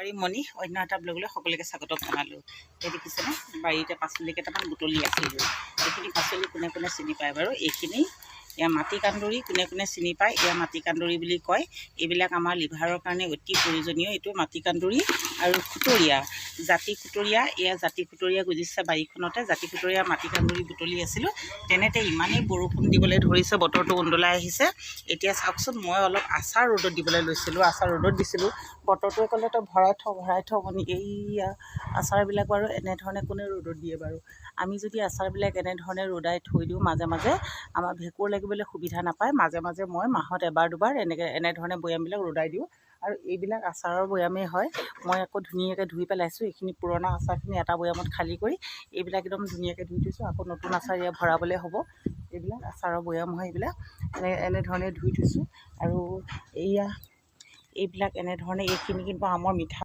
দীপাৰী মণি অন্য এটা ব্লগলৈ সকলোকে স্বাগতম জনালোঁ। এই দেখিছেনে বাৰীতে পাচলি কেইটামান বুটলি আছিলোঁ। এইখিনি পাচলি কোনে কোনে চিনি পায় বাৰু? এইখিনি এয়া মাটি কান্দুৰি, কোনে কোনে চিনি পায়? এয়া মাটি কান্দুৰি বুলি কয়। এইবিলাক আমাৰ লিভাৰৰ কাৰণে অতি প্ৰয়োজনীয়। এইটো মাটি কান্দুৰি আৰু খুতৰীয়া, জাতি খুতৰীয়া। এয়া জাতি খুতৰীয়া গুজিছে বাৰীখনতে। জাতি খুতৰীয়া মাটি কান্দুৰি বুটলি আছিলোঁ। তেনেতে ইমানেই বৰষুণ দিবলৈ ধৰিছে, বতৰটো উন্দলাই আহিছে। এতিয়া চাওকচোন, মই অলপ আচাৰ ৰ'দত দিবলৈ লৈছিলোঁ, আচাৰ ৰ'দত দিছিলোঁ। বতৰটোৱে ক'লে তই ভৰাই থ মানে এইয়া আচাৰবিলাক বাৰু এনেধৰণে কোনে ৰ'দত দিয়ে বাৰু? আমি যদি আচাৰবিলাক এনেধৰণে ৰ'দাই থৈ দিওঁ, মাজে মাজে আমাৰ ভেঁকুৰ লাগিবলৈ সুবিধা নাপায়। মাজে মাজে মই মাহত এবাৰ দুবাৰ এনেধৰণে বৈয়ামবিলাক ৰ'দাই দিওঁ। আৰু এইবিলাক আচাৰৰ বৈয়ামেই হয়। মই আকৌ ধুনীয়াকৈ ধুই পেলাইছোঁ। এইখিনি পুৰণা আচাৰখিনি এটা বৈয়ামত খালী কৰি এইবিলাক একদম ধুনীয়াকৈ ধুই থৈছোঁ। আকৌ নতুন আচাৰ ইয়াত ভৰাবলৈ হ'ব। এইবিলাক আচাৰৰ বৈয়াম হয়। এইবিলাক এনেধৰণে ধুই থৈছোঁ। আৰু এইবিলাক এনেধৰণে এইখিনি কিন্তু আমৰ মিঠা